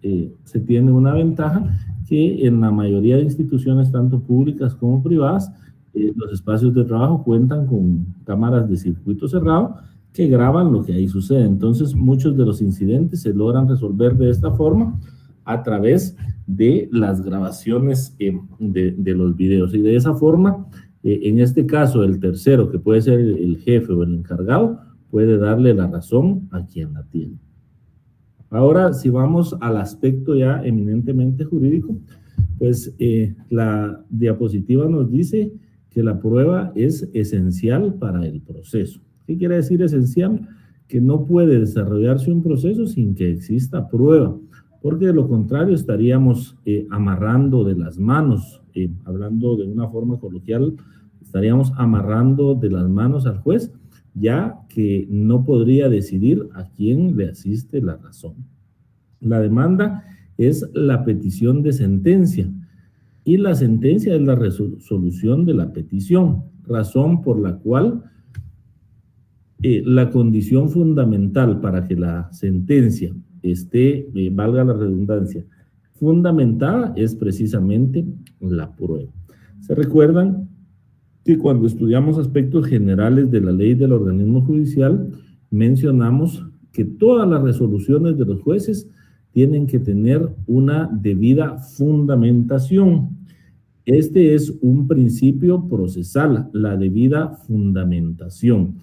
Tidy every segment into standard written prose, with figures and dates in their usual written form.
se tiene una ventaja que en la mayoría de instituciones, tanto públicas como privadas, los espacios de trabajo cuentan con cámaras de circuito cerrado que graban lo que ahí sucede. Entonces, muchos de los incidentes se logran resolver de esta forma a través de las grabaciones de los videos. Y de esa forma, en este caso, el tercero, que puede ser el jefe o el encargado, puede darle la razón a quien la tiene. Ahora, si vamos al aspecto ya eminentemente jurídico, pues la diapositiva nos dice que la prueba es esencial para el proceso. ¿Qué quiere decir esencial? Que no puede desarrollarse un proceso sin que exista prueba, porque de lo contrario estaríamos amarrando de las manos, hablando de una forma coloquial, estaríamos amarrando de las manos al juez, ya que no podría decidir a quién le asiste la razón. La demanda es la petición de sentencia y la sentencia es la resolución de la petición, razón por la cual la condición fundamental para que la sentencia esté, valga la redundancia, fundamentada es precisamente la prueba. ¿Se recuerdan que cuando estudiamos aspectos generales de la ley del organismo judicial, mencionamos que todas las resoluciones de los jueces tienen que tener una debida fundamentación? Este es un principio procesal, la debida fundamentación.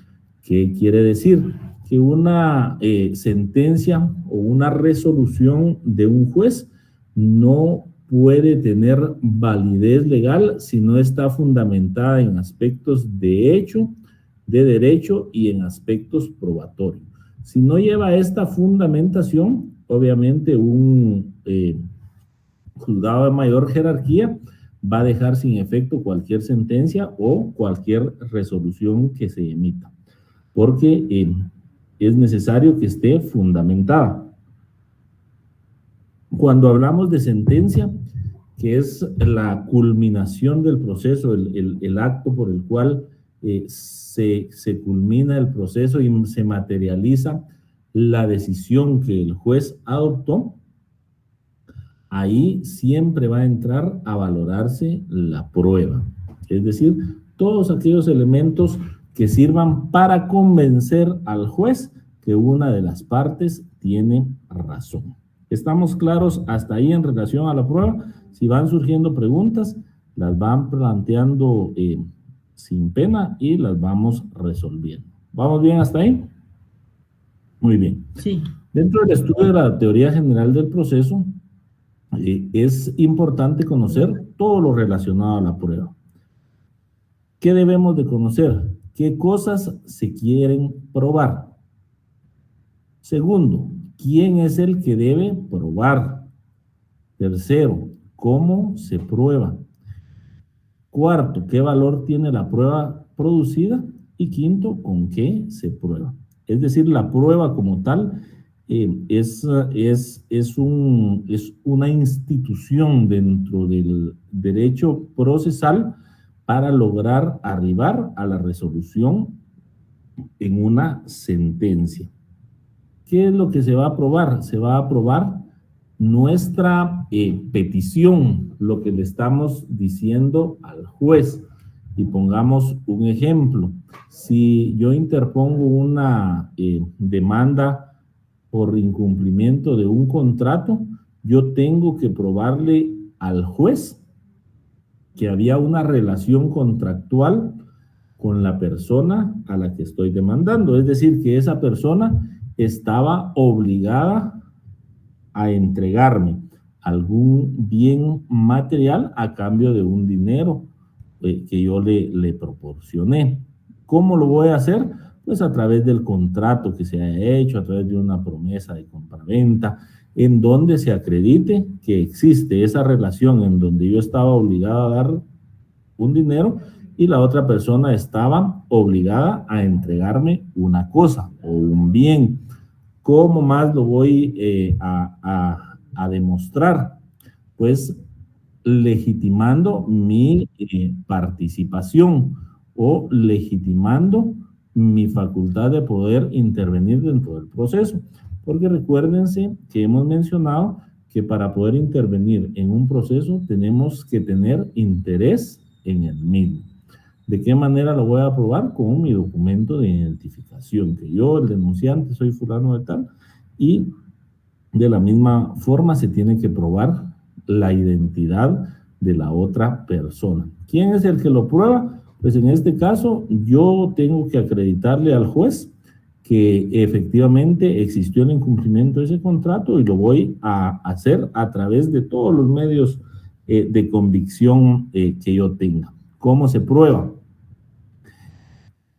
¿Qué quiere decir? Que una sentencia o una resolución de un juez no puede tener validez legal si no está fundamentada en aspectos de hecho, de derecho y en aspectos probatorios. Si no lleva esta fundamentación, obviamente un juzgado de mayor jerarquía va a dejar sin efecto cualquier sentencia o cualquier resolución que se emita, porque es necesario que esté fundamentada. Cuando hablamos de sentencia, que es la culminación del proceso, el acto por el cual se culmina el proceso y se materializa la decisión que el juez adoptó, ahí siempre va a entrar a valorarse la prueba. Es decir, todos aquellos elementos que sirvan para convencer al juez que una de las partes tiene razón. ¿Estamos claros hasta ahí en relación a la prueba? Si van surgiendo preguntas, las van planteando sin pena y las vamos resolviendo. ¿Vamos bien hasta ahí? Muy bien. Sí. Dentro del estudio de la teoría general del proceso, es importante conocer todo lo relacionado a la prueba. ¿Qué debemos de conocer? ¿Qué cosas se quieren probar? Segundo, ¿quién es el que debe probar? Tercero, ¿cómo se prueba? Cuarto, ¿qué valor tiene la prueba producida? Y quinto, ¿con qué se prueba? Es decir, la prueba como tal es una institución dentro del derecho procesal para lograr arribar a la resolución en una sentencia. ¿Qué es lo que se va a probar? Se va a probar nuestra petición, lo que le estamos diciendo al juez. Y pongamos un ejemplo. Si yo interpongo una demanda por incumplimiento de un contrato, yo tengo que probarle al juez que había una relación contractual con la persona a la que estoy demandando. Es decir, que esa persona estaba obligada a entregarme algún bien material a cambio de un dinero que yo le proporcioné. ¿Cómo lo voy a hacer? Pues a través del contrato que se haya hecho, a través de una promesa de compraventa, en donde se acredite que existe esa relación en donde yo estaba obligado a dar un dinero y la otra persona estaba obligada a entregarme una cosa o un bien. ¿Cómo más lo voy a demostrar? Pues legitimando mi participación o legitimando mi facultad de poder intervenir dentro del proceso. Porque recuérdense que hemos mencionado que para poder intervenir en un proceso tenemos que tener interés en el mismo. ¿De qué manera lo voy a probar? Con mi documento de identificación, que yo, el denunciante, soy fulano de tal, y de la misma forma se tiene que probar la identidad de la otra persona. ¿Quién es el que lo prueba? Pues en este caso yo tengo que acreditarle al juez que efectivamente existió el incumplimiento de ese contrato y lo voy a hacer a través de todos los medios de convicción que yo tenga. ¿Cómo se prueba?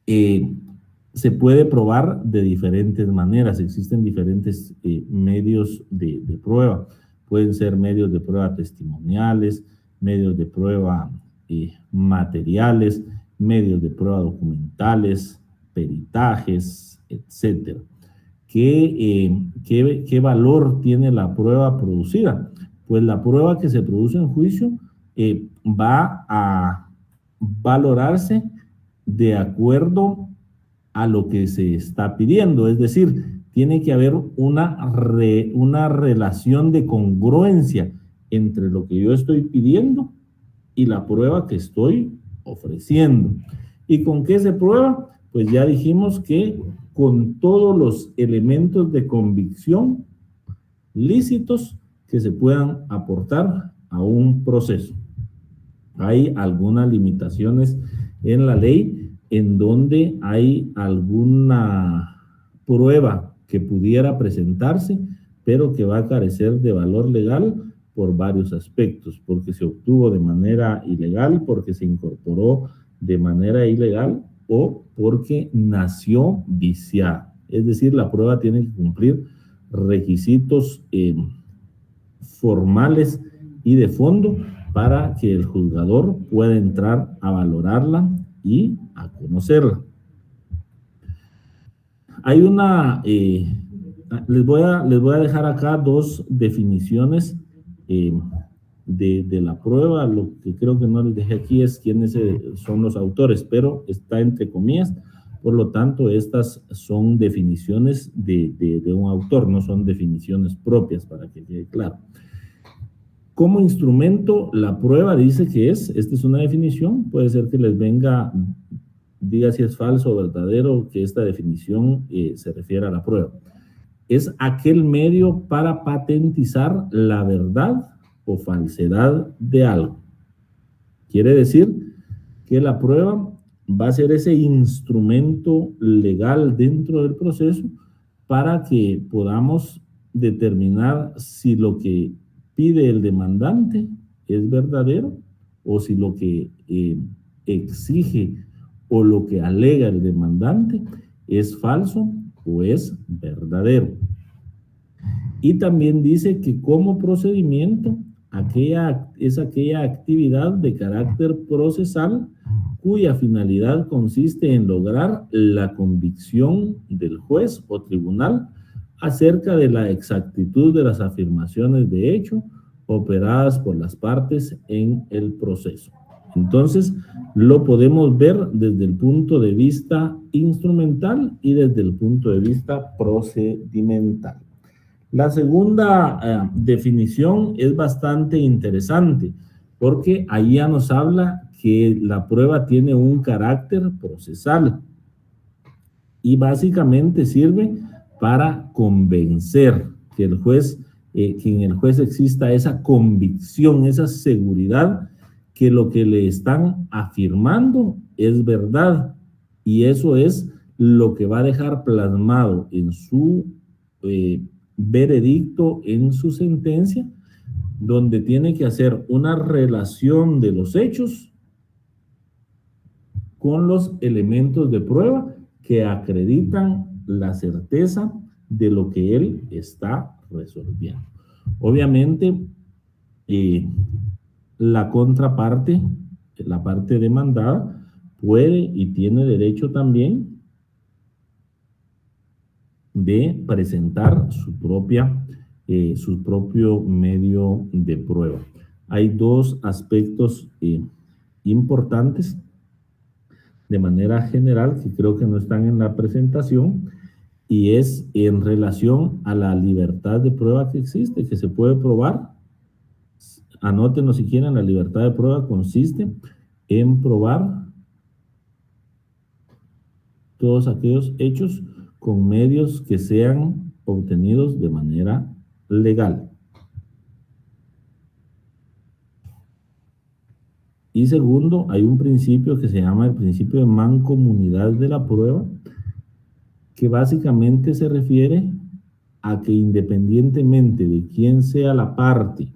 Se puede probar de diferentes maneras, existen diferentes medios de prueba. Pueden ser medios de prueba testimoniales, medios de prueba materiales, medios de prueba documentales, peritajes, etcétera. ¿Qué valor tiene la prueba producida? Pues la prueba que se produce en juicio va a valorarse de acuerdo a lo que se está pidiendo, es decir, tiene que haber una relación de congruencia entre lo que yo estoy pidiendo y la prueba que estoy ofreciendo. ¿Y con qué se prueba? Pues ya dijimos que con todos los elementos de convicción lícitos que se puedan aportar a un proceso. Hay algunas limitaciones en la ley en donde hay alguna prueba que pudiera presentarse, pero que va a carecer de valor legal por varios aspectos, porque se obtuvo de manera ilegal, porque se incorporó de manera ilegal o porque nació viciada. Es decir, la prueba tiene que cumplir requisitos formales y de fondo para que el juzgador pueda entrar a valorarla y a conocerla. Hay una, les voy a dejar acá dos definiciones de la prueba. Lo que creo que no les dejé aquí es quiénes son los autores, pero está entre comillas. Por lo tanto, estas son definiciones de un autor, no son definiciones propias, para que quede claro. Como instrumento, la prueba dice que esta es una definición, puede ser que les venga, diga si es falso o verdadero, que esta definición se refiere a la prueba. Es aquel medio para patentizar la verdad o falsedad de algo. Quiere decir que la prueba va a ser ese instrumento legal dentro del proceso para que podamos determinar si lo que pide el demandante es verdadero o si lo que exige o lo que alega el demandante es falso o es verdadero. Y también dice que como procedimiento es aquella actividad de carácter procesal cuya finalidad consiste en lograr la convicción del juez o tribunal acerca de la exactitud de las afirmaciones de hecho operadas por las partes en el proceso. Entonces, lo podemos ver desde el punto de vista instrumental y desde el punto de vista procedimental. La segunda definición es bastante interesante porque ahí ya nos habla que la prueba tiene un carácter procesal y básicamente sirve para convencer que el juez, que en el juez exista esa convicción, esa seguridad que lo que le están afirmando es verdad, y eso es lo que va a dejar plasmado en su veredicto, en su sentencia, donde tiene que hacer una relación de los hechos con los elementos de prueba que acreditan la certeza de lo que él está resolviendo. Obviamente, la contraparte, la parte demandada, puede y tiene derecho también de presentar su propio medio de prueba. Hay dos aspectos importantes de manera general que creo que no están en la presentación, y es en relación a la libertad de prueba que existe, que se puede probar. Anótenlo si quieren, la libertad de prueba consiste en probar todos aquellos hechos con medios que sean obtenidos de manera legal. Y segundo, hay un principio que se llama el principio de mancomunidad de la prueba, que básicamente se refiere a que independientemente de quién sea la parte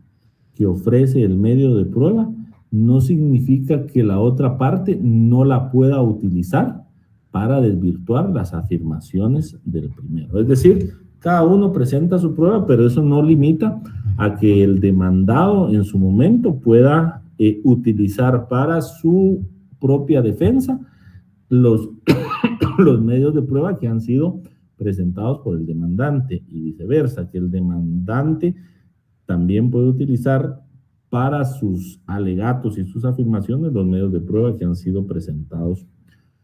que ofrece el medio de prueba, no significa que la otra parte no la pueda utilizar para desvirtuar las afirmaciones del primero. Es decir, cada uno presenta su prueba, pero eso no limita a que el demandado en su momento pueda utilizar para su propia defensa los, los medios de prueba que han sido presentados por el demandante y viceversa, que el demandante también puede utilizar para sus alegatos y sus afirmaciones los medios de prueba que han sido presentados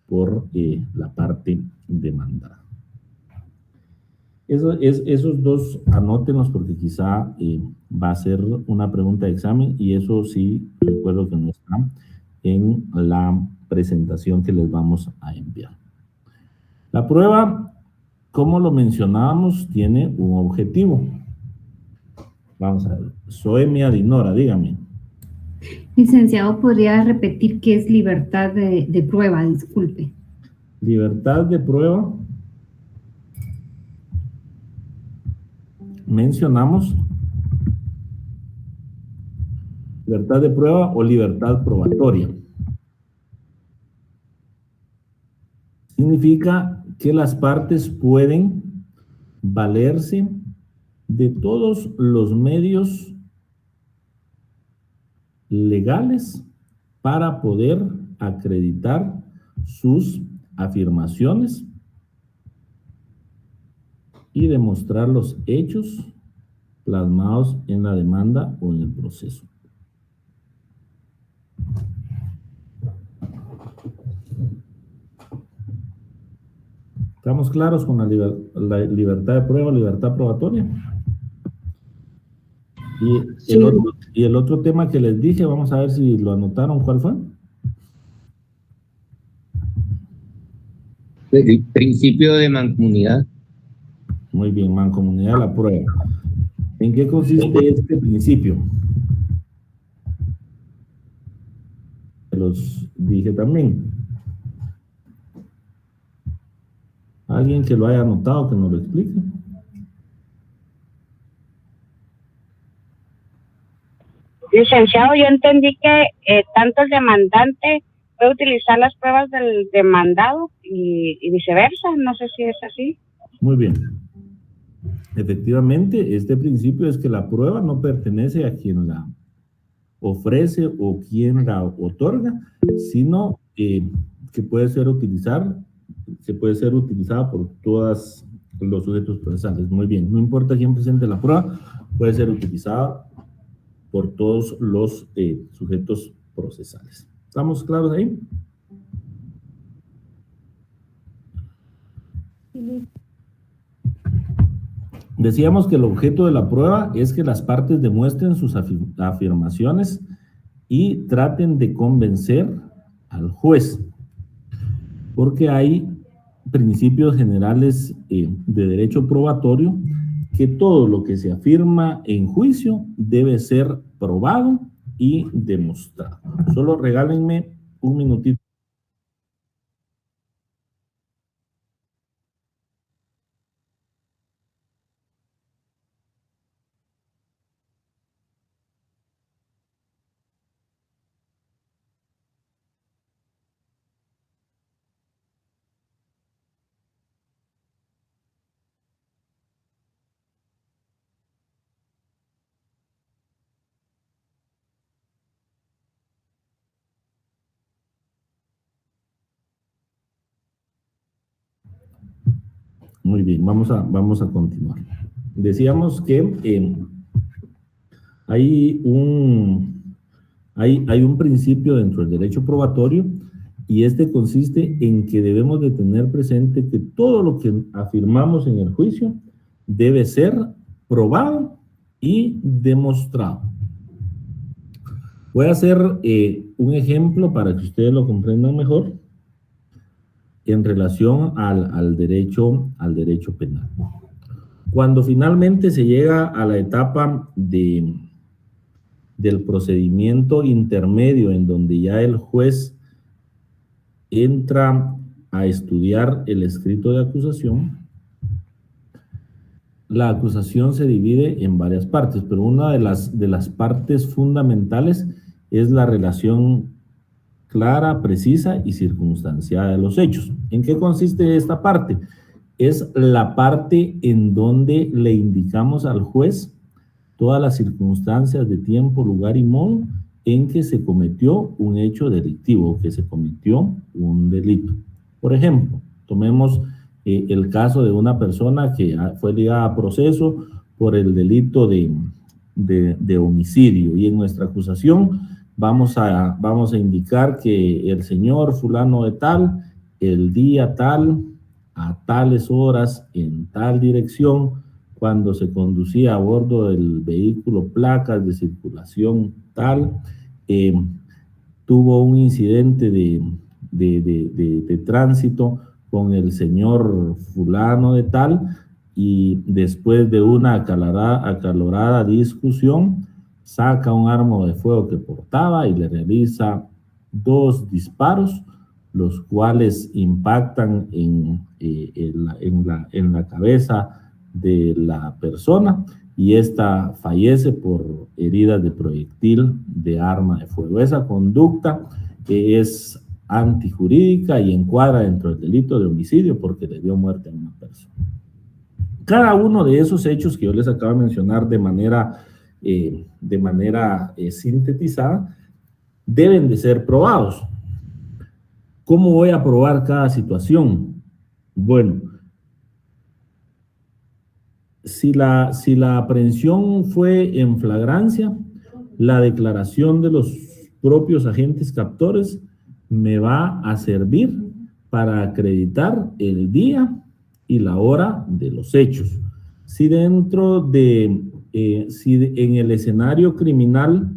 por la parte demandada. Esos dos anótenlos porque quizá va a ser una pregunta de examen y eso sí recuerdo que no está en la presentación que les vamos a enviar. La prueba, como lo mencionábamos, tiene un objetivo. Vamos a ver. Soemia Adinora, dígame. Licenciado, ¿podría repetir qué es libertad de prueba? Disculpe. Libertad de prueba. Mencionamos libertad de prueba o libertad probatoria. Significa que las partes pueden valerse de todos los medios legales para poder acreditar sus afirmaciones y demostrar los hechos plasmados en la demanda o en el proceso. ¿Estamos claros con la libertad de prueba, libertad probatoria? Y el otro tema que les dije, vamos a ver si lo anotaron, ¿cuál fue? El principio de mancomunidad. Muy bien, mancomunidad de la prueba. ¿En qué consiste este principio? Los dije también. ¿Alguien que lo haya anotado que nos lo explique? Licenciado, yo entendí que tanto el demandante puede utilizar las pruebas del demandado y viceversa, no sé si es así. Muy bien. Efectivamente, este principio es que la prueba no pertenece a quien la ofrece o quien la otorga, sino que puede ser utilizada por todos los sujetos procesales. Muy bien, no importa quién presente la prueba, puede ser utilizada por todos los sujetos procesales. ¿Estamos claros ahí? Decíamos que el objeto de la prueba es que las partes demuestren sus afirmaciones y traten de convencer al juez, porque hay principios generales de derecho probatorio que todo lo que se afirma en juicio debe ser probado y demostrado. Solo regálenme un minutito. Muy bien, vamos a continuar. Decíamos que hay un principio dentro del derecho probatorio y este consiste en que debemos de tener presente que todo lo que afirmamos en el juicio debe ser probado y demostrado. Voy a hacer un ejemplo para que ustedes lo comprendan mejor en relación al derecho penal. Cuando finalmente se llega a la etapa del procedimiento intermedio, en donde ya el juez entra a estudiar el escrito de acusación, la acusación se divide en varias partes, pero una de las partes fundamentales es la relación clara, precisa y circunstanciada de los hechos. ¿En qué consiste esta parte? Es la parte en donde le indicamos al juez todas las circunstancias de tiempo, lugar y modo en que se cometió un hecho delictivo, que se cometió un delito. Por ejemplo, tomemos el caso de una persona que fue ligada a proceso por el delito de homicidio, y en nuestra acusación vamos a indicar que el señor fulano de tal, el día tal, a tales horas, en tal dirección, cuando se conducía a bordo del vehículo placas de circulación tal, tuvo un incidente de tránsito con el señor fulano de tal, y después de una acalorada discusión, saca un arma de fuego que portaba y le realiza 2 disparos, los cuales impactan en la cabeza de la persona, y ésta fallece por heridas de proyectil de arma de fuego. Esa conducta es antijurídica y encuadra dentro del delito de homicidio porque le dio muerte a una persona. Cada uno de esos hechos que yo les acabo de mencionar de manera sintetizada deben de ser probados. ¿Cómo voy a probar cada situación? Bueno, si la aprehensión fue en flagrancia, la declaración de los propios agentes captores me va a servir para acreditar el día y la hora de los hechos. Si en el escenario criminal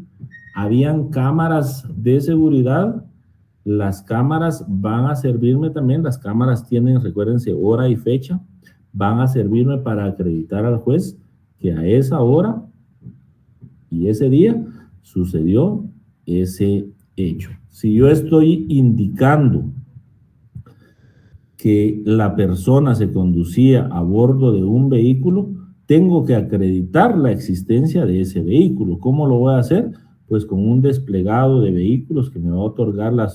habían cámaras de seguridad, las cámaras van a servirme también. Las cámaras tienen, recuérdense, hora y fecha, van a servirme para acreditar al juez que a esa hora y ese día sucedió ese hecho. Si yo estoy indicando que la persona se conducía a bordo de un vehículo, tengo que acreditar la existencia de ese vehículo. ¿Cómo lo voy a hacer? Pues con un desplegado de vehículos que me va a otorgar la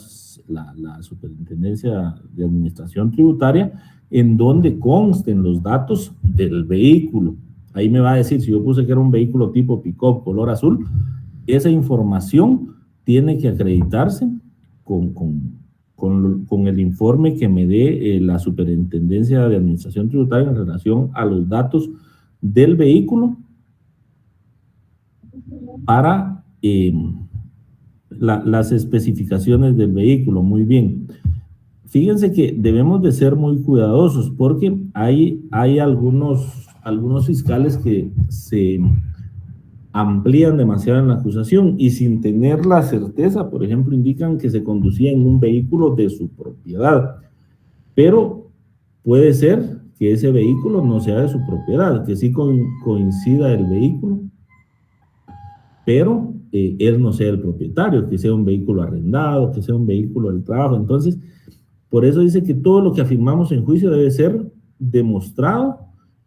Superintendencia de Administración Tributaria, en donde consten los datos del vehículo. Ahí me va a decir, si yo puse que era un vehículo tipo pick-up color azul, esa información tiene que acreditarse con el informe que me dé la Superintendencia de Administración Tributaria en relación a los datos del vehículo para las especificaciones del vehículo. Muy bien. Fíjense que debemos de ser muy cuidadosos porque hay algunos fiscales que se amplían demasiado en la acusación y sin tener la certeza, por ejemplo, indican que se conducía en un vehículo de su propiedad, pero puede ser que ese vehículo no sea de su propiedad, que sí coincida el vehículo, pero él no sea el propietario, que sea un vehículo arrendado, que sea un vehículo del trabajo. Entonces, por eso dice que todo lo que afirmamos en juicio debe ser demostrado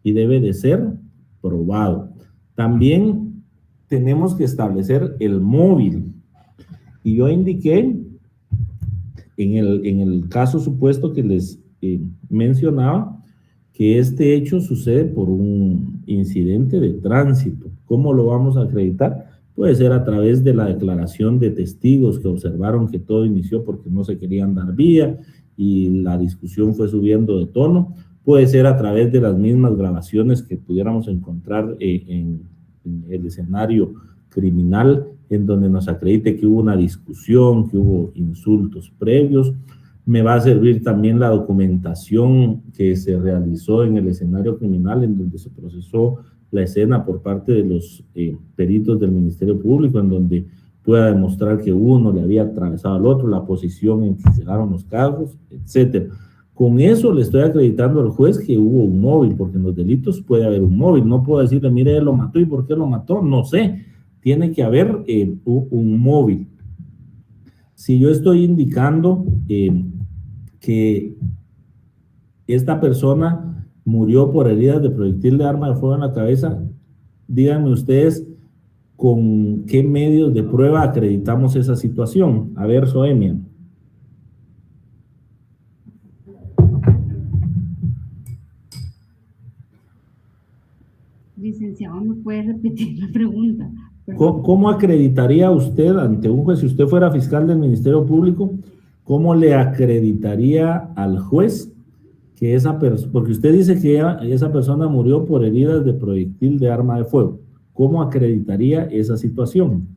y debe de ser probado. También tenemos que establecer el móvil. Y yo indiqué en el caso supuesto que les mencionaba que este hecho sucede por un incidente de tránsito. ¿Cómo lo vamos a acreditar? Puede ser a través de la declaración de testigos que observaron que todo inició porque no se querían dar vía y la discusión fue subiendo de tono. Puede ser a través de las mismas grabaciones que pudiéramos encontrar en el escenario criminal en donde nos acredite que hubo una discusión, que hubo insultos previos. Me va a servir también la documentación que se realizó en el escenario criminal, en donde se procesó la escena por parte de los peritos del Ministerio Público, en donde pueda demostrar que uno le había atravesado al otro, la posición en que llegaron los carros, etcétera. Con eso le estoy acreditando al juez que hubo un móvil, porque en los delitos puede haber un móvil. No puedo decirle, mire, él lo mató, ¿y por qué lo mató? No sé. Tiene que haber un móvil. Si yo estoy indicando que esta persona murió por heridas de proyectil de arma de fuego en la cabeza, díganme ustedes con qué medios de prueba acreditamos esa situación. A ver, Soemia. Licenciado, ¿me puede repetir la pregunta? ¿Cómo acreditaría usted ante un juez, si usted fuera fiscal del Ministerio Público, cómo le acreditaría al juez que esa persona, porque usted dice que esa persona murió por heridas de proyectil de arma de fuego? ¿Cómo acreditaría esa situación?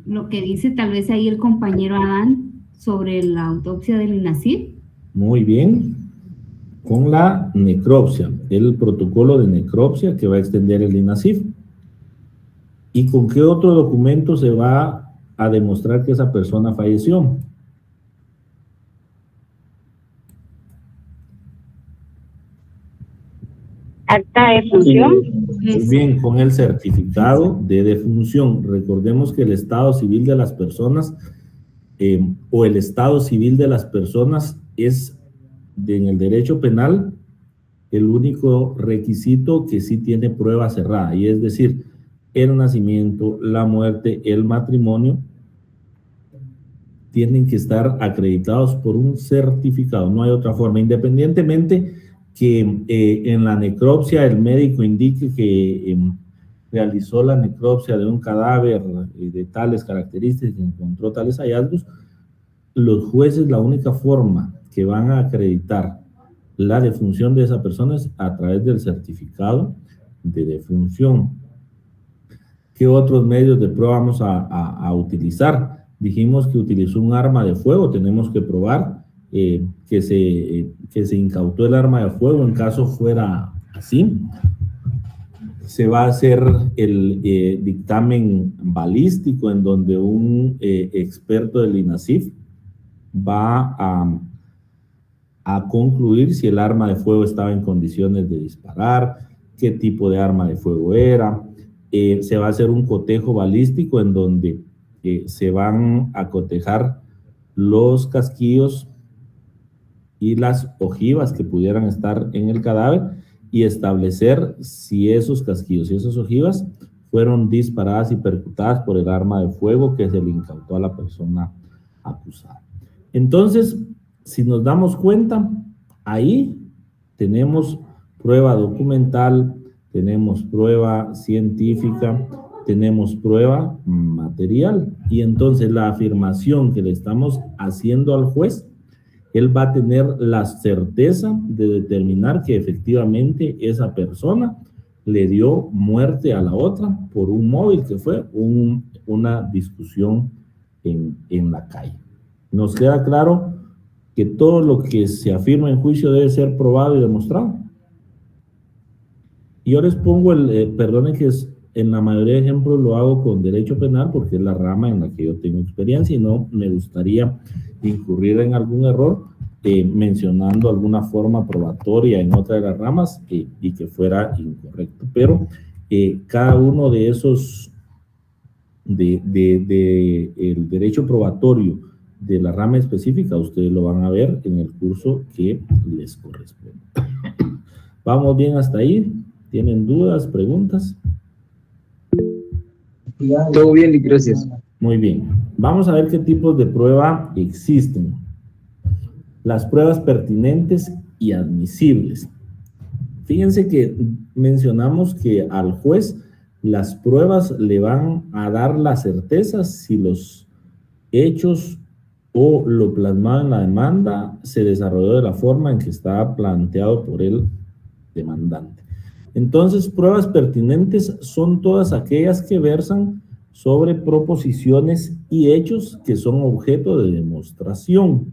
Lo que dice tal vez ahí el compañero Adán sobre la autopsia del INASIF. Muy bien. Con la necropsia, el protocolo de necropsia que va a extender el INASIF. ¿Y con qué otro documento se va a demostrar que esa persona falleció? Acta de defunción. Muy bien, con el certificado de defunción. Recordemos que el estado civil de las personas o el estado civil de las personas es en el derecho penal el único requisito que sí tiene prueba cerrada, y es decir, el nacimiento, la muerte, el matrimonio tienen que estar acreditados por un certificado, no hay otra forma, independientemente que en la necropsia el médico indique que realizó la necropsia de un cadáver de tales características y encontró tales hallazgos. Los jueces, la única forma que van a acreditar la defunción de esa persona es a través del certificado de defunción. ¿Qué otros medios de prueba vamos a utilizar? Dijimos que utilizó un arma de fuego, tenemos que probar que se incautó el arma de fuego en caso fuera así. Se va a hacer el dictamen balístico en donde un experto del INASIF va a concluir si el arma de fuego estaba en condiciones de disparar, qué tipo de arma de fuego era. Se va a hacer un cotejo balístico en donde se van a cotejar los casquillos y las ojivas que pudieran estar en el cadáver y establecer si esos casquillos y esas ojivas fueron disparadas y percutadas por el arma de fuego que se le incautó a la persona acusada. Entonces, si nos damos cuenta, ahí tenemos prueba documental, tenemos prueba científica, tenemos prueba material, y entonces la afirmación que le estamos haciendo al juez, él va a tener la certeza de determinar que efectivamente esa persona le dio muerte a la otra por un móvil que fue una discusión en la calle. Nos queda claro que todo lo que se afirma en juicio debe ser probado y demostrado. Y yo les pongo perdonen que en la mayoría de ejemplos lo hago con derecho penal porque es la rama en la que yo tengo experiencia y no me gustaría incurrir en algún error mencionando alguna forma probatoria en otra de las ramas y que fuera incorrecto. Pero cada uno de esos el derecho probatorio de la rama específica, ustedes lo van a ver en el curso que les corresponde. ¿Vamos bien hasta ahí? ¿Tienen dudas, preguntas? Todo bien, gracias. Muy bien. Vamos a ver qué tipos de prueba existen. Las pruebas pertinentes y admisibles. Fíjense que mencionamos que al juez las pruebas le van a dar la certeza si los hechos o lo plasmado en la demanda se desarrolló de la forma en que estaba planteado por el demandante. Entonces, pruebas pertinentes son todas aquellas que versan sobre proposiciones y hechos que son objeto de demostración.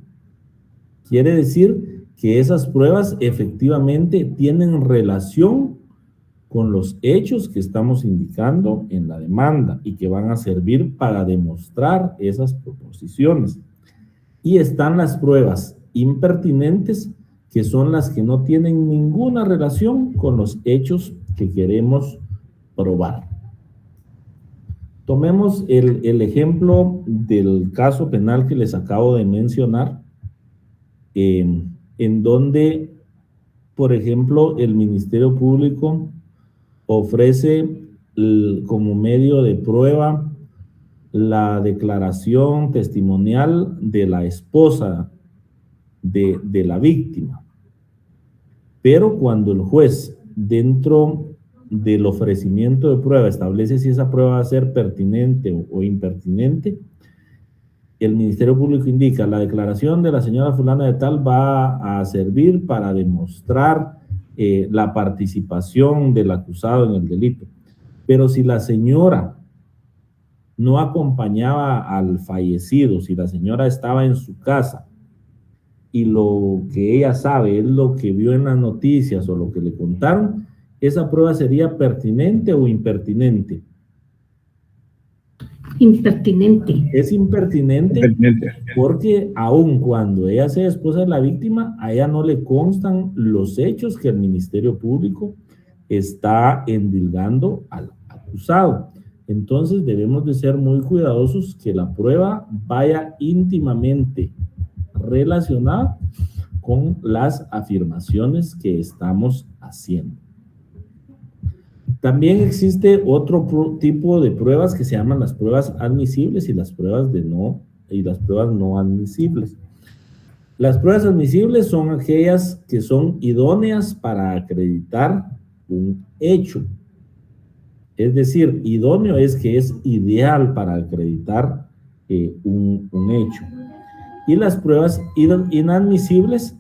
Quiere decir que esas pruebas efectivamente tienen relación con los hechos que estamos indicando en la demanda y que van a servir para demostrar esas proposiciones. Y están las pruebas impertinentes, que son las que no tienen ninguna relación con los hechos que queremos probar. Tomemos el ejemplo del caso penal que les acabo de mencionar, en donde, por ejemplo, el Ministerio Público ofrece como medio de prueba la declaración testimonial de la esposa de la víctima. Pero cuando el juez, dentro del ofrecimiento de prueba, establece si esa prueba va a ser pertinente o impertinente, el Ministerio Público indica: la declaración de la señora fulana de tal va a servir para demostrar la participación del acusado en el delito. Pero si la señora no acompañaba al fallecido, si la señora estaba en su casa y lo que ella sabe es lo que vio en las noticias o lo que le contaron, ¿esa prueba sería pertinente o impertinente? Impertinente. Es impertinente porque aun cuando ella sea esposa de la víctima, a ella no le constan los hechos que el Ministerio Público está endilgando al acusado. Entonces debemos de ser muy cuidadosos que la prueba vaya íntimamente relacionada con las afirmaciones que estamos haciendo. También existe otro tipo de pruebas que se llaman las pruebas admisibles y las pruebas no admisibles. Las pruebas admisibles son aquellas que son idóneas para acreditar un hecho. Es decir, idóneo es que es ideal para acreditar un hecho. Y las pruebas inadmisibles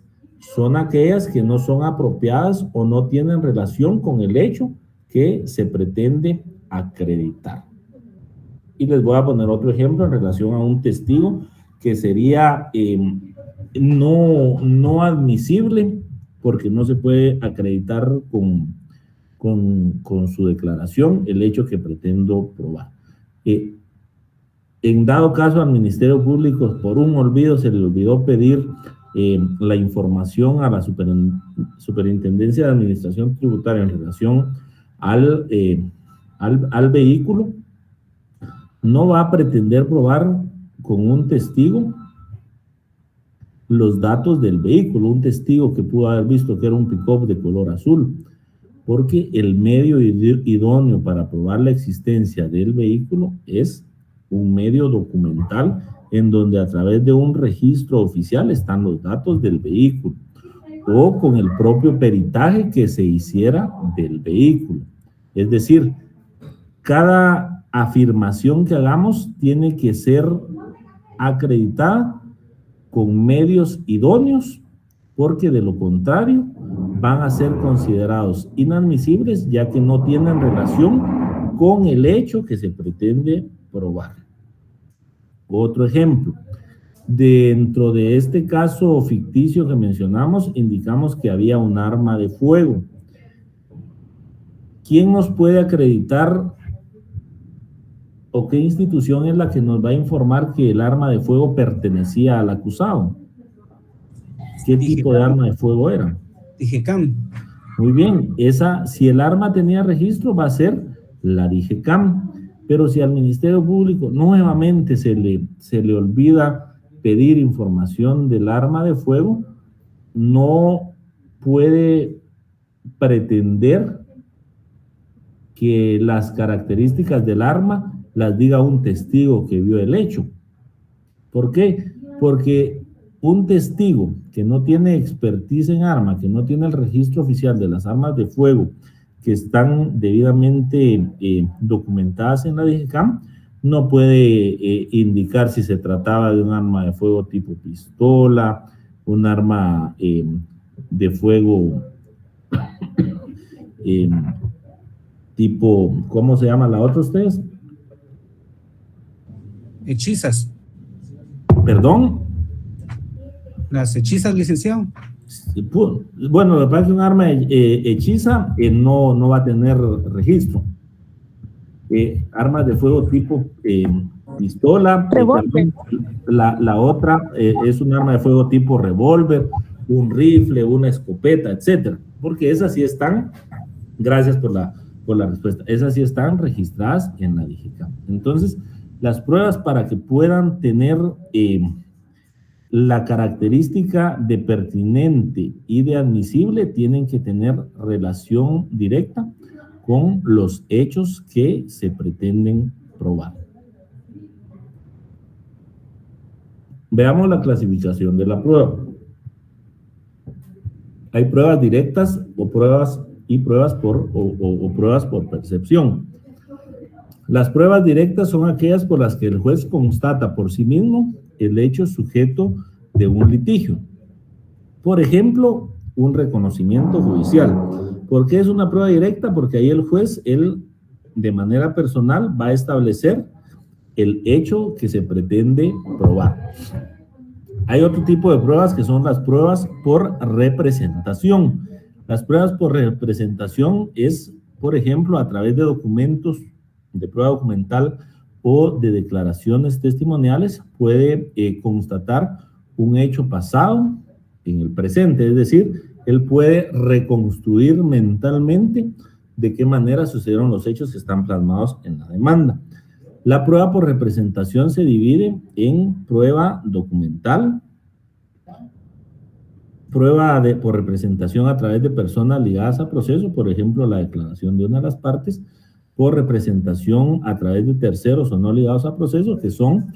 son aquellas que no son apropiadas o no tienen relación con el hecho que se pretende acreditar. Y les voy a poner otro ejemplo en relación a un testigo que sería no admisible porque no se puede acreditar con su declaración el hecho que pretendo probar. En dado caso al Ministerio Público, por un olvido, se le olvidó pedir la información a la Superintendencia de Administración Tributaria en relación al vehículo, no va a pretender probar con un testigo los datos del vehículo, un testigo que pudo haber visto que era un pick-up de color azul, porque el medio idóneo para probar la existencia del vehículo es un medio documental en donde a través de un registro oficial están los datos del vehículo o con el propio peritaje que se hiciera del vehículo. Es decir, cada afirmación que hagamos tiene que ser acreditada con medios idóneos, porque de lo contrario van a ser considerados inadmisibles, ya que no tienen relación con el hecho que se pretende probar. Otro ejemplo, dentro de este caso ficticio que mencionamos, indicamos que había un arma de fuego. ¿Quién nos puede acreditar o qué institución es la que nos va a informar que el arma de fuego pertenecía al acusado? ¿Qué tipo de arma de fuego era? DIGECAM. Muy bien, si el arma tenía registro, va a ser la DIGECAM. Pero si al Ministerio Público nuevamente se le olvida pedir información del arma de fuego, no puede pretender que las características del arma las diga un testigo que vio el hecho. ¿Por qué? Porque un testigo que no tiene expertise en arma, que no tiene el registro oficial de las armas de fuego que están debidamente documentadas en la DIGECAM, no puede indicar si se trataba de un arma de fuego tipo pistola, un arma de fuego tipo, ¿cómo se llama la otra ustedes? Hechizas. ¿Perdón? Las hechizas, licenciado. Bueno, lo que pasa es que un arma hechiza no va a tener registro. Armas de fuego tipo pistola, la otra es un arma de fuego tipo revólver, un rifle, una escopeta, etcétera, porque esas sí están, gracias por la respuesta, esas sí están registradas en la DIGICAM. Entonces, las pruebas para que puedan tener la característica de pertinente y de admisible tienen que tener relación directa con los hechos que se pretenden probar. Veamos la clasificación de la prueba. Hay pruebas directas o pruebas por percepción. Las pruebas directas son aquellas por las que el juez constata por sí mismo el hecho sujeto de un litigio. Por ejemplo, un reconocimiento judicial. ¿Por qué es una prueba directa? Porque ahí el juez, él de manera personal va a establecer el hecho que se pretende probar. Hay otro tipo de pruebas que son las pruebas por representación. Las pruebas por representación es, por ejemplo, a través de documentos de prueba documental o de declaraciones testimoniales, puede constatar un hecho pasado en el presente, es decir, él puede reconstruir mentalmente de qué manera sucedieron los hechos que están plasmados en la demanda. La prueba por representación se divide en prueba documental, prueba por representación a través de personas ligadas a proceso, por ejemplo, la declaración de una de las partes, por representación a través de terceros o no ligados a proceso, que son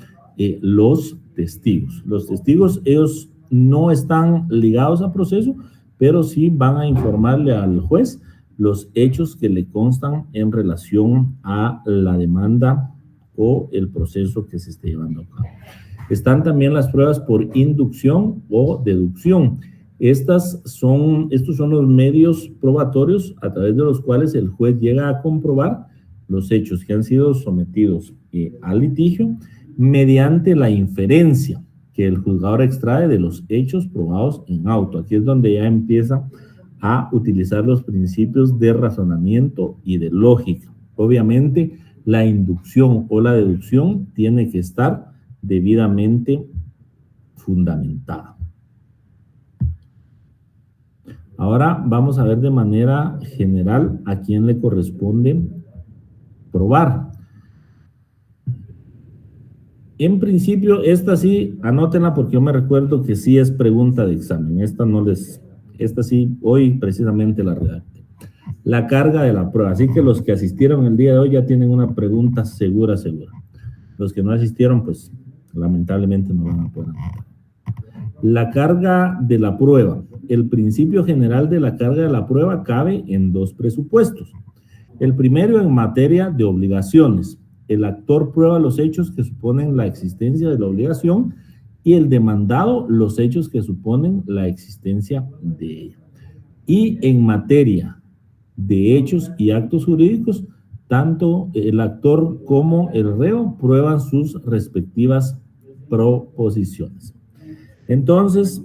los testigos. Los testigos, ellos no están ligados a proceso, pero sí van a informarle al juez los hechos que le constan en relación a la demanda o el proceso que se esté llevando a cabo. Están también las pruebas por inducción o deducción. Estos son los medios probatorios a través de los cuales el juez llega a comprobar los hechos que han sido sometidos al litigio mediante la inferencia que el juzgador extrae de los hechos probados en auto. Aquí es donde ya empieza a utilizar los principios de razonamiento y de lógica. Obviamente, la inducción o la deducción tiene que estar debidamente fundamentada. Ahora vamos a ver de manera general a quién le corresponde probar. En principio, esta sí, anótenla porque yo me recuerdo que sí es pregunta de examen. Esta sí, hoy precisamente la redacté. La carga de la prueba. Así que los que asistieron el día de hoy ya tienen una pregunta segura. Los que no asistieron, pues lamentablemente no van a poder anotar. La carga de la prueba. El principio general de la carga de la prueba cabe en dos presupuestos. El primero en materia de obligaciones. El actor prueba los hechos que suponen la existencia de la obligación y el demandado los hechos que suponen la existencia de ella. Y en materia de hechos y actos jurídicos, tanto el actor como el reo prueban sus respectivas proposiciones. Entonces,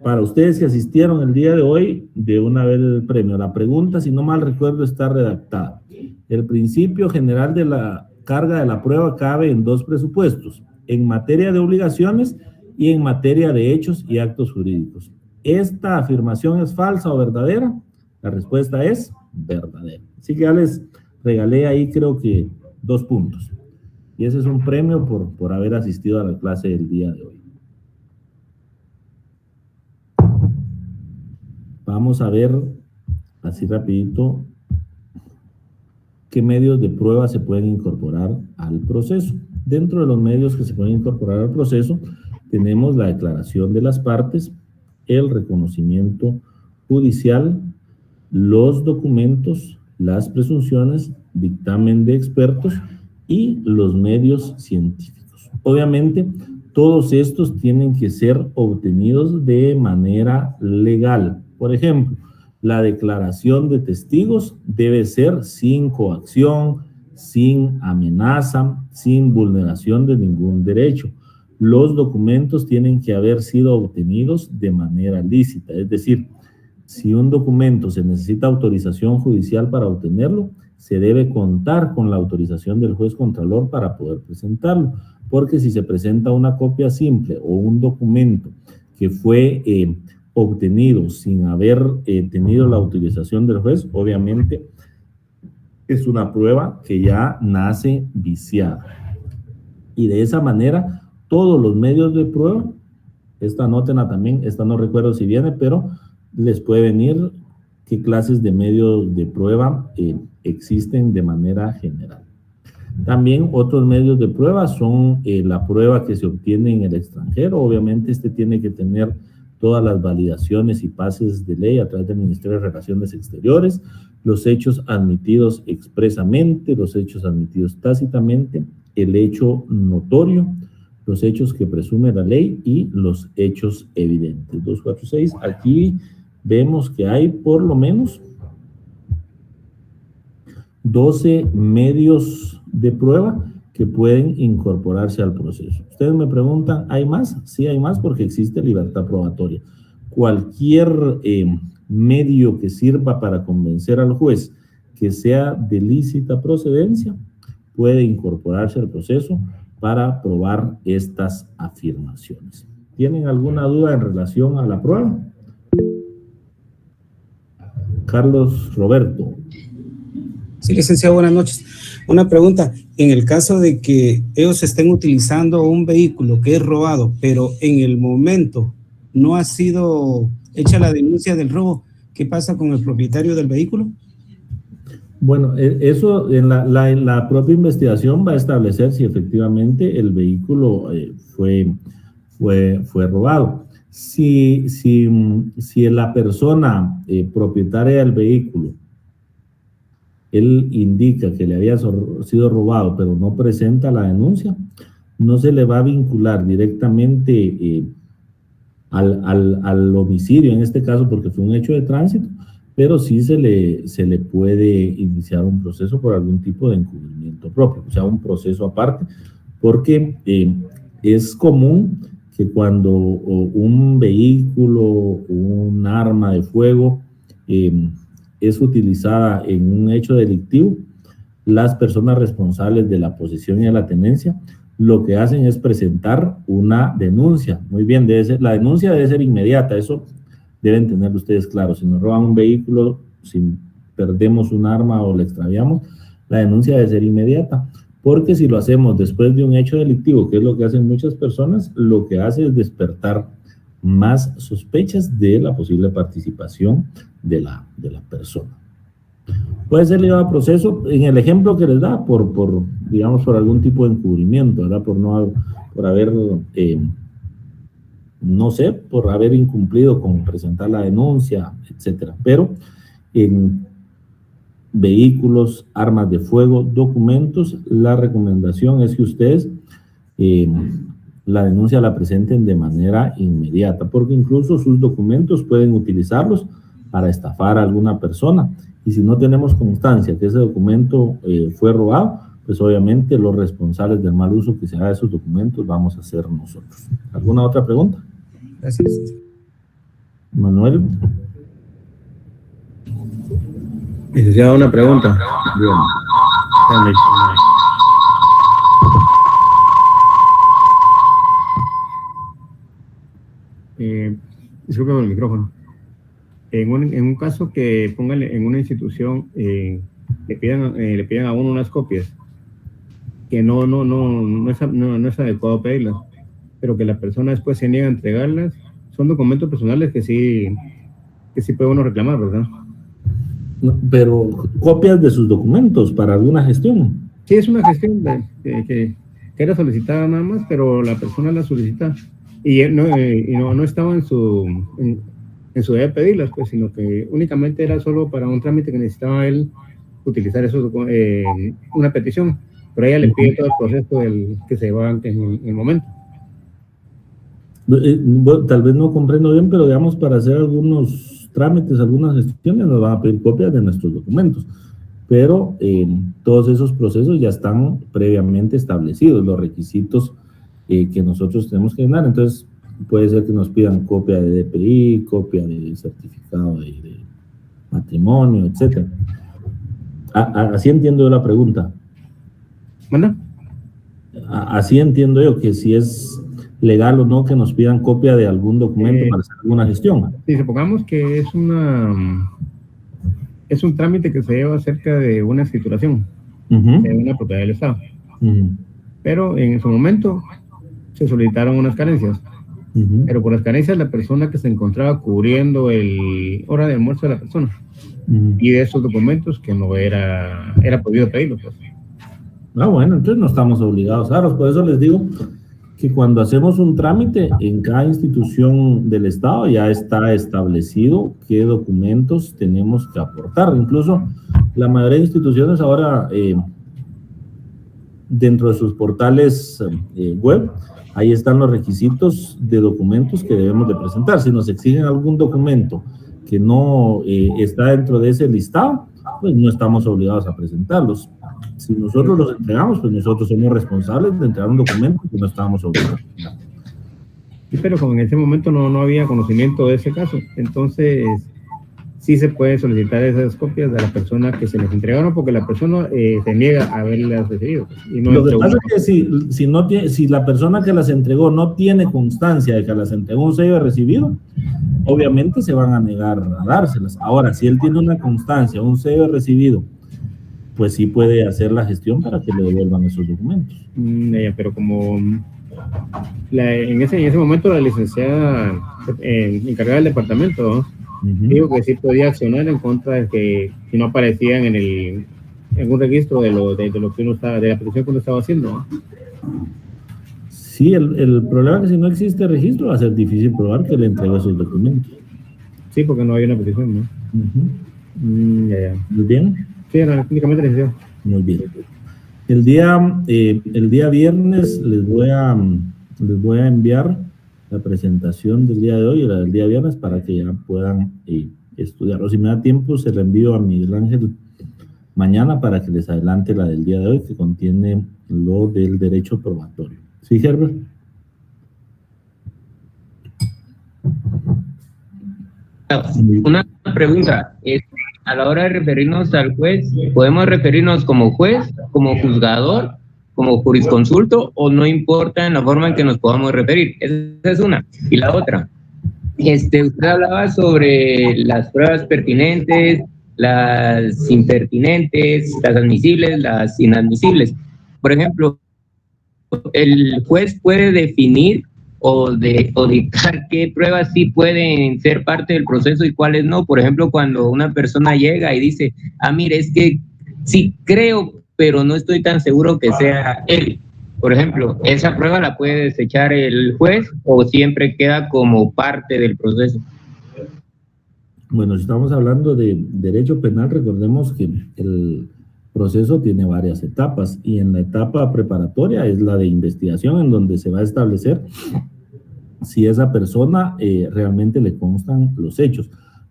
para ustedes que asistieron el día de hoy, de una vez el premio. La pregunta, si no mal recuerdo, está redactada. El principio general de la carga de la prueba cabe en dos presupuestos, en materia de obligaciones y en materia de hechos y actos jurídicos. ¿Esta afirmación es falsa o verdadera? La respuesta es verdadera. Así que ya les regalé ahí creo que 2 puntos. Y ese es un premio por haber asistido a la clase del día de hoy. Vamos a ver así rapidito qué medios de prueba se pueden incorporar al proceso. Dentro de los medios que se pueden incorporar al proceso tenemos la declaración de las partes, el reconocimiento judicial, los documentos, las presunciones, dictamen de expertos y los medios científicos. Obviamente, todos estos tienen que ser obtenidos de manera legal. Por ejemplo, la declaración de testigos debe ser sin coacción, sin amenaza, sin vulneración de ningún derecho. Los documentos tienen que haber sido obtenidos de manera lícita, es decir, si un documento se necesita autorización judicial para obtenerlo, se debe contar con la autorización del juez contralor para poder presentarlo, porque si se presenta una copia simple o un documento que fue obtenido sin haber tenido la autorización del juez, obviamente es una prueba que ya nace viciada. Y de esa manera, todos los medios de prueba, esta anótenla también, esta no recuerdo si viene, pero les puede venir qué clases de medios de prueba existen de manera general. También otros medios de prueba son la prueba que se obtiene en el extranjero. Obviamente este tiene que tener todas las validaciones y pases de ley a través del Ministerio de Relaciones Exteriores, los hechos admitidos expresamente, los hechos admitidos tácitamente, el hecho notorio, los hechos que presume la ley y los hechos evidentes. 246, aquí vemos que hay por lo menos 12 medios de prueba que pueden incorporarse al proceso. Ustedes me preguntan, ¿hay más? Sí, hay más porque existe libertad probatoria. Cualquier medio que sirva para convencer al juez que sea de lícita procedencia puede incorporarse al proceso para probar estas afirmaciones. ¿Tienen alguna duda en relación a la prueba? Carlos Roberto. Sí, licenciado, buenas noches. Una pregunta, en el caso de que ellos estén utilizando un vehículo que es robado, pero en el momento no ha sido hecha la denuncia del robo, ¿qué pasa con el propietario del vehículo? Bueno, eso en la propia investigación va a establecer si efectivamente el vehículo fue robado. Si la persona propietaria del vehículo, él indica que le había sido robado, pero no presenta la denuncia, no se le va a vincular directamente al homicidio, en este caso porque fue un hecho de tránsito, pero sí se le puede iniciar un proceso por algún tipo de encubrimiento propio, o sea, un proceso aparte, porque es común que cuando un vehículo, un arma de fuego es utilizada en un hecho delictivo, las personas responsables de la posesión y de la tenencia lo que hacen es presentar una denuncia. Muy bien, la denuncia debe ser inmediata, eso deben tener ustedes claro. Si nos roban un vehículo, si perdemos un arma o la extraviamos, la denuncia debe ser inmediata, porque si lo hacemos después de un hecho delictivo, que es lo que hacen muchas personas, lo que hace es despertar más sospechas de la posible participación de la persona. Puede ser llevado a proceso, en el ejemplo que les da, digamos, por algún tipo de encubrimiento, ¿verdad? Por haber, no sé, por haber incumplido con presentar la denuncia, etcétera. Pero en vehículos, armas de fuego, documentos, la recomendación es que ustedes la denuncia la presenten de manera inmediata, porque incluso sus documentos pueden utilizarlos para estafar a alguna persona. Y si no tenemos constancia que ese documento fue robado, pues obviamente los responsables del mal uso que se haga de esos documentos vamos a ser nosotros. ¿Alguna otra pregunta? Gracias. Manuel. Licenciado, una pregunta. Bien. Disculpe el micrófono. En un caso que pongan en una institución, le pidan a uno unas copias, que no es adecuado pedirlas, pero que la persona después se niega a entregarlas, son documentos personales que sí puede uno reclamar, ¿verdad? No, pero copias de sus documentos para alguna gestión. Sí, es una gestión que era solicitada nada más, pero la persona la solicita y no estaba en su idea de pedirlas, pues, sino que únicamente era solo para un trámite que necesitaba él utilizar eso, una petición, pero ella le pide todo el proceso que se lleva antes en el momento. Tal vez no comprendo bien, pero digamos, para hacer algunos trámites, algunas gestiones, nos van a pedir copias de nuestros documentos, pero todos esos procesos ya están previamente establecidos, los requisitos que nosotros tenemos que llenar. Entonces puede ser que nos pidan copia de DPI, copia de certificado de matrimonio, etcétera. Así entiendo yo la pregunta. ¿Bueno? Así entiendo yo que si es legal o no que nos pidan copia de algún documento para hacer alguna gestión. Si supongamos que es un trámite que se lleva acerca de una escrituración de una propiedad del Estado. Pero en su momento se solicitaron unas carencias. Pero por las carencias la persona que se encontraba cubriendo el hora de almuerzo de la persona. Y de esos documentos que no era prohibido pedirlos. Pues. Bueno, entonces no estamos obligados a darlos. Por eso les digo que cuando hacemos un trámite en cada institución del Estado ya está establecido qué documentos tenemos que aportar. Incluso la mayoría de instituciones ahora dentro de sus portales web, ahí están los requisitos de documentos que debemos de presentar. Si nos exigen algún documento que no está dentro de ese listado, pues no estamos obligados a presentarlos. Si nosotros los entregamos, pues nosotros somos responsables de entregar un documento que no estábamos obligados. Sí, pero como en ese momento no había conocimiento de ese caso, entonces sí se puede solicitar esas copias de la persona que se les entregaron, porque la persona se niega a haberlas recibido. Y no lo que pasa es que si la persona que las entregó no tiene constancia de que las entregó un sello de recibido, obviamente se van a negar a dárselas. Ahora, si él tiene una constancia, un sello de recibido, pues sí puede hacer la gestión para que le devuelvan esos documentos. Pero como en ese momento la licenciada encargada del departamento dijo que sí podía accionar en contra de que si no aparecían en un registro de lo que uno estaba, de la petición que uno estaba haciendo. Sí, el problema es que si no existe registro va a ser difícil probar que le entregó esos documentos. Sí, porque no hay una petición, ¿no? ¿Muy bien? Sí, únicamente necesito. Muy bien. El día viernes les voy a enviar la presentación del día de hoy y la del día viernes para que ya puedan estudiarlo. Si me da tiempo, se la envío a Miguel Ángel mañana para que les adelante la del día de hoy, que contiene lo del derecho probatorio. ¿Sí, Herbert? Una pregunta. A la hora de referirnos al juez, ¿podemos referirnos como juez, como juzgador, como jurisconsulto, o no importa en la forma en que nos podamos referir? Esa es una. Y la otra, usted hablaba sobre las pruebas pertinentes, las impertinentes, las admisibles, las inadmisibles. Por ejemplo, el juez puede definir o dictar qué pruebas sí pueden ser parte del proceso y cuáles no. Por ejemplo, cuando una persona llega y dice, mire, es que sí creo, pero no estoy tan seguro que sea él. Por ejemplo, ¿esa prueba la puede desechar el juez o siempre queda como parte del proceso? Bueno, si estamos hablando de derecho penal, recordemos que el proceso tiene varias etapas y en la etapa preparatoria es la de investigación, en donde se va a establecer si esa persona realmente le constan los hechos,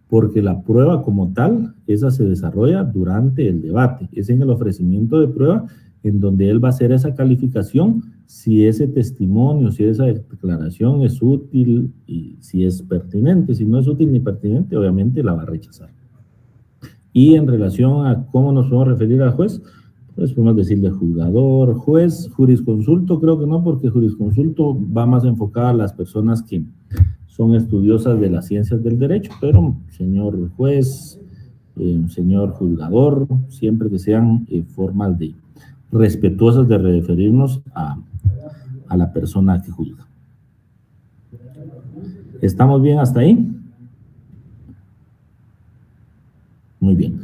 porque la prueba como tal, esa se desarrolla durante el debate, es en el ofrecimiento de prueba en donde él va a hacer esa calificación, si ese testimonio, si esa declaración es útil y si es pertinente. Si no es útil ni pertinente, obviamente la va a rechazar. Y en relación a cómo nos podemos referir al juez, pues podemos decirle juzgador, juez, jurisconsulto, creo que no, porque jurisconsulto va más enfocado a las personas que son estudiosas de las ciencias del derecho, pero señor juez, señor juzgador, siempre que sean formas respetuosas de referirnos a la persona que juzga. ¿Estamos bien hasta ahí? Muy bien.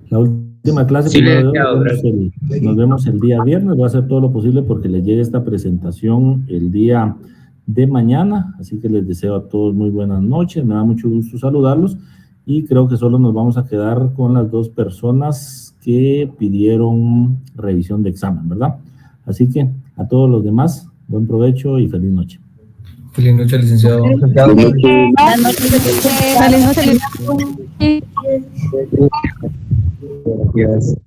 La última clase sí, nos vemos el día viernes. Voy a hacer todo lo posible porque les llegue esta presentación el día de mañana, así que les deseo a todos muy buenas noches, me da mucho gusto saludarlos y creo que solo nos vamos a quedar con las 2 personas que pidieron revisión de examen, ¿verdad? Así que a todos los demás, buen provecho y feliz noche. Feliz noche, licenciado. Buenas noches. Feliz noche. Gracias.